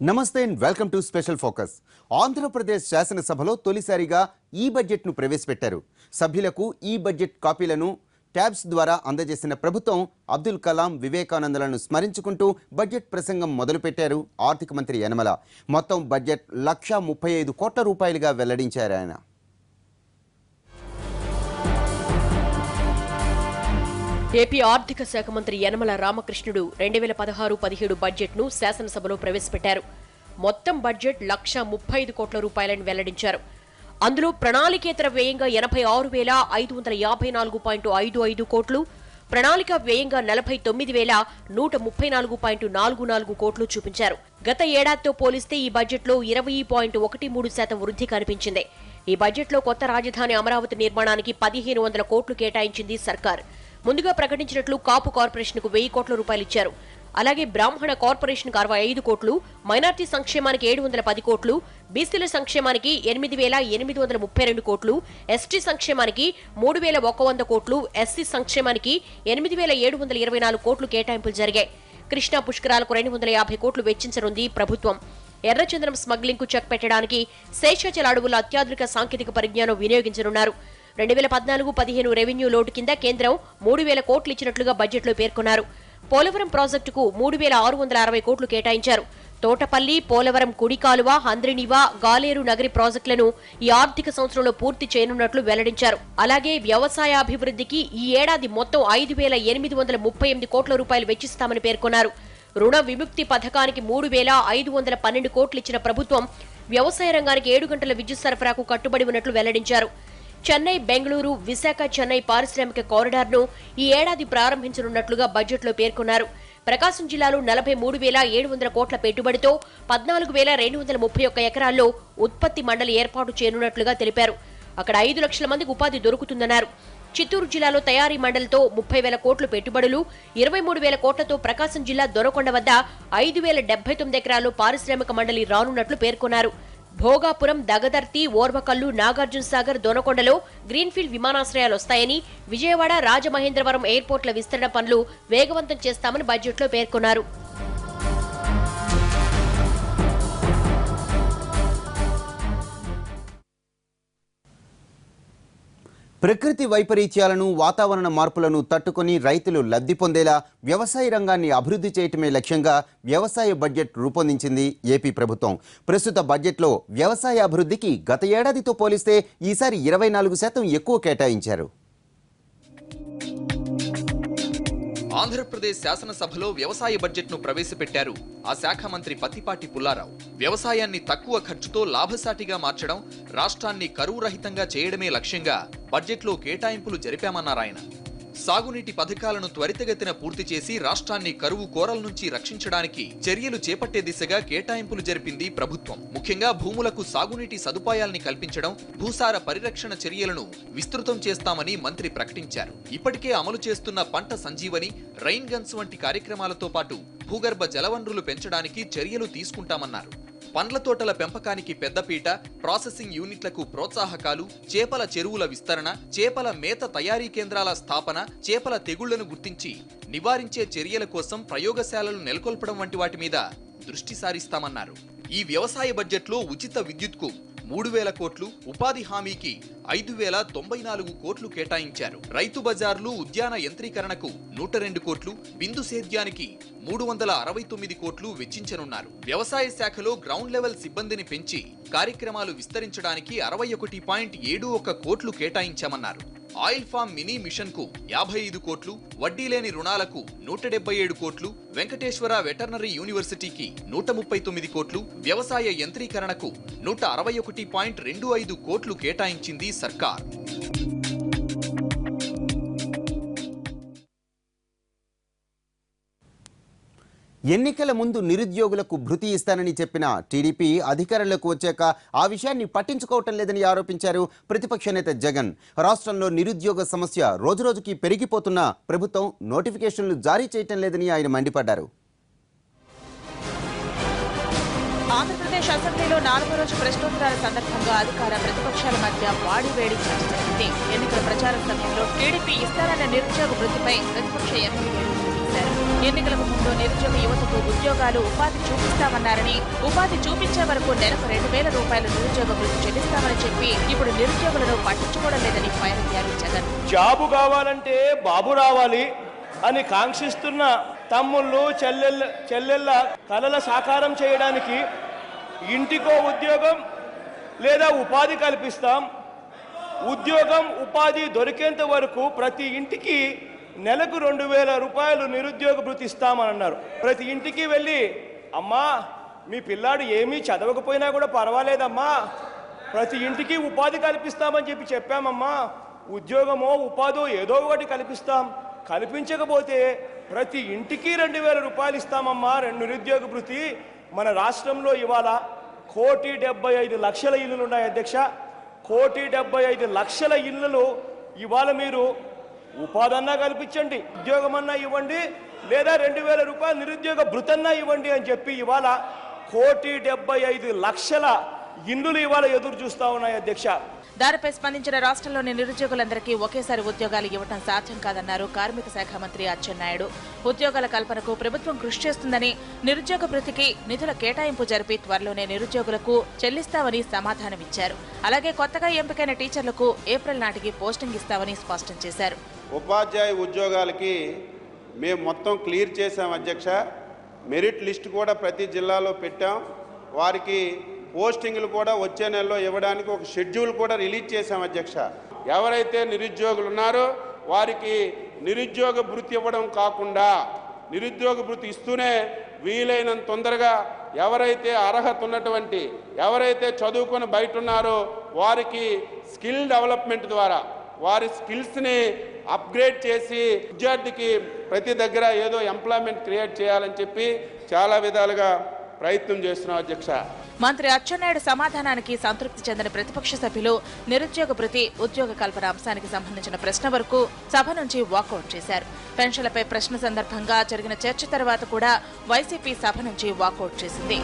నమస్తే and welcome to special focus. Andhra Pradesh శాసనసభలో తొలిసారిగా ఈ బడ్జెట్ను ప్రవేశపెట్టారు. సభ్యులకు ఈ బడ్జెట్ కాపీలను ట్యాబ్స్ ద్వారా అందజేసిన ప్రభుత్వం అబ్దుల్ కలాం, వివేకానందలను స్మరించుకుంటూ బడ్జెట్ ప్రసంగం మొదలుపెట్టారు ఆర్థిక మంత్రి యనమల. మొత్తం బడ్జెట్ 1,35 కోట్ల రూపాయలుగా వెల్లడించారు ఆయన. ఏపీ ఆర్థిక శాఖ మంత్రి యనమల రామకృష్ణుడు 2016-17 బడ్జెట్ను శాసనసభలో ప్రవేశపెట్టారు. మొత్తం బడ్జెట్ 1,35 కోట్ల రూపాయలను వెల్లడించారు. అందులో ప్రణాళికేతర వ్యయంగా 86,554.55 కోట్లు, ప్రణాళిక వ్యయంగా 49,134.44 కోట్లు చూపించారు. గత ఏడాదితో పోలిస్తే ఈ బడ్జెట్లో 20.13% వృద్ధి కనిపించింది. ఈ బడ్జెట్లో కొత్త రాజధాని అమరావతి నిర్మాణానికి 1,500 కోట్లు కేటాయించింది సర్కార్. ముందుగా ప్రకటించినట్లు కాపు కార్పొరేషన్ కు 1,000 కోట్ల రూపాయలు ఇచ్చారు. అలాగే బ్రాహ్మణ కార్పొరేషన్ కు 65 కోట్లు, మైనార్టీ సంక్షేమానికి 710 కోట్లు, బీసీల సంక్షేమానికి 8,832 కోట్లు, ఎస్టీ సంక్షేమానికి 3,100 కోట్లు, ఎస్సీ సంక్షేమానికి 8,724 కోట్లు కేటాయింపులు జరిగాయి. కృష్ణా పుష్కరాలకు 250 కోట్లు వెచ్చించనుంది ప్రభుత్వం. ఎర్రచందనం స్మగ్లింగ్ కు చెక్ పెట్టడానికి శేషాచల అడవుల అత్యాధునిక సాంకేతిక పరిజ్ఞానం వినియోగించనున్నారు. 2014-15 రెవెన్యూ లోటు కింద కేంద్రం 3,000 కోట్లు ఇచ్చినట్లుగా బడ్జెట్లో పేర్కొన్నారు. పోలవరం ప్రాజెక్టుకు 3,660 కోట్లు కేటాయించారు. తోటపల్లి, పోలవరం కుడి కాలువ, హంద్రినివా, గాలేరు నగరి ప్రాజెక్టులను ఈ ఆర్థిక సంవత్సరంలో పూర్తి చేయనున్నట్లు వెల్లడించారు. అలాగే వ్యవసాయాభివృద్ధికి ఈ ఏడాది మొత్తం 5,838 కోట్ల రూపాయలు వెచ్చిస్తామని పేర్కొన్నారు. రుణ విముక్తి పథకానికి 3,512 కోట్లు ఇచ్చిన ప్రభుత్వం వ్యవసాయ రంగానికి 7 గంటల విద్యుత్ సరఫరాకు కట్టుబడి ఉన్నట్లు వెల్లడించారు. చెన్నై, బెంగళూరు, విశాఖ, చెన్నై పారిశ్రామిక కారిడార్ను ఈ ఏడాది ప్రారంభించనున్నట్లుగా బడ్జెట్లో పేర్కొన్నారు. ప్రకాశం జిల్లాలో 43,700 కోట్ల పెట్టుబడితో 14,231 ఎకరాల్లో ఉత్పత్తి మండలి ఏర్పాటు చేయనున్నట్లుగా తెలిపారు. అక్కడ 5 లక్షల మందికి ఉపాధి దొరుకుతుందన్నారు. చిత్తూరు జిల్లాలో తయారీ మండలితో 30,000 కోట్లు పెట్టుబడులు, 23,000 కోట్లతో ప్రకాశం జిల్లా దొరకొండ వద్ద 5,079 ఎకరాల్లో పారిశ్రామిక మండలి రానున్నట్లు పేర్కొన్నారు. భోగాపురం, దగదర్తి, ఓర్వకల్లు, నాగార్జున సాగర్, దొనకొండలో గ్రీన్ఫీల్డ్ విమానాశ్రయాలు వస్తాయని, విజయవాడ, రాజమహేంద్రవరం ఎయిర్పోర్ట్ల విస్తరణ పనులు వేగవంతం చేస్తామని బడ్జెట్లో పేర్కొన్నారు. ప్రకృతి వైపరీత్యాలను, వాతావరణ మార్పులను తట్టుకొని రైతులు లబ్ధి పొందేలా వ్యవసాయ రంగాన్ని అభివృద్ధి చేయటమే లక్ష్యంగా వ్యవసాయ బడ్జెట్ రూపొందించింది ఏపీ ప్రభుత్వం. ప్రస్తుత బడ్జెట్లో వ్యవసాయ అభివృద్ధికి గత ఏడాదితో పోలిస్తే ఈసారి 24% ఎక్కువ కేటాయించారు. ఆంధ్రప్రదేశ్ శాసనసభలో వ్యవసాయ బడ్జెట్ను ప్రవేశపెట్టారు ఆ శాఖ మంత్రి పత్తిపాటి పుల్లారావు. వ్యవసాయాన్ని తక్కువ ఖర్చుతో లాభసాటిగా మార్చడం, రాష్ట్రాన్ని కరువు రహితంగా చేయడమే లక్ష్యంగా బడ్జెట్లో కేటాయింపులు జరిపామన్నారాయన. సాగునీటి పథకాలను త్వరితగతిన పూర్తి చేసి రాష్ట్రాన్ని కరువు కోరల నుంచి రక్షించడానికి చర్యలు చేపట్టే దిశగా కేటాయింపులు జరిపింది ప్రభుత్వం. ముఖ్యంగా భూములకు సాగునీటి సదుపాయాల్ని కల్పించడం, భూసార పరిరక్షణ చర్యలను విస్తృతం చేస్తామని మంత్రి ప్రకటించారు. ఇప్పటికే అమలు చేస్తున్న పంట సంజీవని, రైన్ గన్స్ వంటి కార్యక్రమాలతో పాటు భూగర్భ జలవనరులు పెంచడానికి చర్యలు తీసుకుంటామన్నారు. పండ్ల తోటల పెంపకానికి పెద్దపీట, ప్రాసెసింగ్ యూనిట్లకు ప్రోత్సాహకాలు, చేపల చెరువుల విస్తరణ, చేపల మేత తయారీ కేంద్రాల స్థాపన, చేపల తెగుళ్లను గుర్తించి నివారించే చర్యల కోసం ప్రయోగశాలలు నెలకొల్పడం వంటి వాటి మీద దృష్టి సారిస్తామన్నారు. ఈ వ్యవసాయ బడ్జెట్లో ఉచిత విద్యుత్కు 3,000 కోట్లు, ఉపాధి హామీకి 5,094 కోట్లు కేటాయించారు. రైతు బజార్లు, ఉద్యాన యంత్రీకరణకు 102 కోట్లు, బిందు సేద్యానికి 369 కోట్లు వెచ్చించనున్నారు. వ్యవసాయ శాఖలో గ్రౌండ్ లెవెల్ సిబ్బందిని పెంచి కార్యక్రమాలు విస్తరించడానికి 61.71 కోట్లు కేటాయించామన్నారు. ఆయిల్ ఫామ్ మినీ మిషన్ కు 55 కోట్లు, వడ్డీ లేని రుణాలకు 177 కోట్లు, వెంకటేశ్వర వెటర్నరీ యూనివర్సిటీకి 139 కోట్లు, వ్యవసాయ యంత్రీకరణకు 161.25 కోట్లు కేటాయించింది సర్కార్. ఎన్నికల ముందు నిరుద్యోగులకు భృతి ఇస్తానని చెప్పిన టీడీపీ అధికారంలోకి వచ్చాక ఆ విషయాన్ని పట్టించుకోవటం లేదని ఆరోపించారు ప్రతిపక్ష నేత జగన్. రాష్ట్రంలో నిరుద్యోగ సమస్య రోజురోజుకి పెరిగిపోతున్నా ప్రభుత్వం నోటిఫికేషన్లు జారీ చేయటం లేదని ఆయన మండిపడ్డారు. ఆంధ్రప్రదేశ్ అసెంబ్లీలో 4వ రోజు ప్రశ్నోత్తరాల సందర్భంగా అధికార ప్రతిపక్షాల మధ్య వాడివేడి చర్చ. ఎన్నికల ప్రచార సమయంలో టీడీపీ ఇస్తారన్న నిరుద్యోగ వృద్ధిపై ప్రతిపక్ష ఎమ్మెల్యేలు చేశారు. ఎన్నికలకు ముందు నిరుద్యోగ యువతకు ఉద్యోగాలు, ఉపాధి చూపిస్తామన్నారని, ఉపాధి చూపించే వరకు నెలకు 2,000 రూపాయలు నిరుద్యోగ వృత్తి చెల్లిస్తామని చెప్పి ఇప్పుడు నిరుద్యోగులను పట్టించుకోవడం లేదని ఫైర్ అయ్యారు జగన్. జాబు కావాలంటే బాబు రావాలి అని కాంక్షిస్తున్న తమ్ముళ్ళు చెల్లెళ్ళ కలల సాకారం చేయడానికి ఇంటికో ఉద్యోగం లేదా ఉపాధి కల్పిస్తాం. ఉద్యోగం, ఉపాధి దొరికేంత వరకు ప్రతి ఇంటికి నెలకు 2,000 రూపాయలు నిరుద్యోగ భృతి ఇస్తామని అన్నారు. ప్రతి ఇంటికి వెళ్ళి, అమ్మా మీ పిల్లాడు ఏమీ చదవకపోయినా కూడా పర్వాలేదమ్మా, ప్రతి ఇంటికి ఉపాధి కల్పిస్తామని చెప్పామమ్మా, ఉద్యోగమో ఉపాధో ఏదో ఒకటి కల్పిస్తాం, కల్పించకపోతే ప్రతి ఇంటికి 2,000 రూపాయలు ఇస్తామమ్మా నిరుద్యోగ భృతి. మన రాష్ట్రంలో ఇవాళ 1,75,00,000 ఇల్లులు ఉన్నాయి అధ్యక్ష. 1,75,00,000 ఇళ్లలో ఇవాళ మీరు ఉపాధి అన్నా కల్పించండి, ఉద్యోగమన్నా ఇవ్వండి, లేదా 2,000 రూపాయలు నిరుద్యోగ భృతన్నా ఇవ్వండి అని చెప్పి ఇవాళ 1,75,00,000 ఇల్లులు ఇవాళ ఎదురు చూస్తా ఉన్నాయి అధ్యక్ష. దానిపై స్పందించిన రాష్ట్రంలోని నిరుద్యోగులందరికీ ఒకేసారి ఉద్యోగాలు ఇవ్వడం సాధ్యం కాదన్నారు కార్మిక శాఖ మంత్రి అచ్చెన్నాయుడు. ఉద్యోగాల కల్పనకు ప్రభుత్వం కృషి చేస్తుందని, నిరుద్యోగ భృతికి నిధుల కేటాయింపు జరిపి త్వరలోనే నిరుద్యోగులకు చెల్లిస్తామని సమాధానమిచ్చారు. అలాగే కొత్తగా ఎంపికైన టీచర్లకు ఏప్రిల్ నాటికి పోస్టింగ్ ఇస్తామని స్పష్టం చేశారు. ఉపాధ్యాయ ఉద్యోగాలకి మేము మొత్తం క్లియర్ చేశాం అధ్యక్ష. మెరిట్ లిస్ట్ కూడా ప్రతి జిల్లాలో పెట్టాం. వారికి పోస్టింగ్లు కూడా వచ్చే నెలలో ఇవ్వడానికి ఒక షెడ్యూల్ కూడా రిలీజ్ చేశాం అధ్యక్ష. ఎవరైతే నిరుద్యోగులు ఉన్నారో వారికి నిరుద్యోగ భృతి ఇవ్వడం కాకుండా, నిరుద్యోగ భృతి ఇస్తూనే వీలైనంత తొందరగా ఎవరైతే అర్హత ఉన్నటువంటి, ఎవరైతే చదువుకొని బయట ఉన్నారో వారికి స్కిల్ డెవలప్మెంట్ ద్వారా వారి స్కిల్స్ని అప్గ్రేడ్ చేసి విద్యార్థికి ప్రతి దగ్గర ఏదో ఎంప్లాయ్మెంట్ క్రియేట్ చేయాలని చెప్పి చాలా విధాలుగా ప్రయత్నం చేస్తున్నాం అధ్యక్ష. మంత్రి అచ్చెన్నాయుడు సమాధానానికి సంతృప్తి చెందిన ప్రతిపక్ష సభ్యులు నిరుద్యోగ భృతి, ఉద్యోగ కల్పన అంశానికి సంబంధించిన ప్రశ్న వరకు సభ నుంచి వాకౌట్ చేశారు. పెన్షన్లపై ప్రశ్న సందర్భంగా జరిగిన చర్చ తర్వాత కూడా వైసీపీ సభ నుంచి వాకౌట్ చేసింది.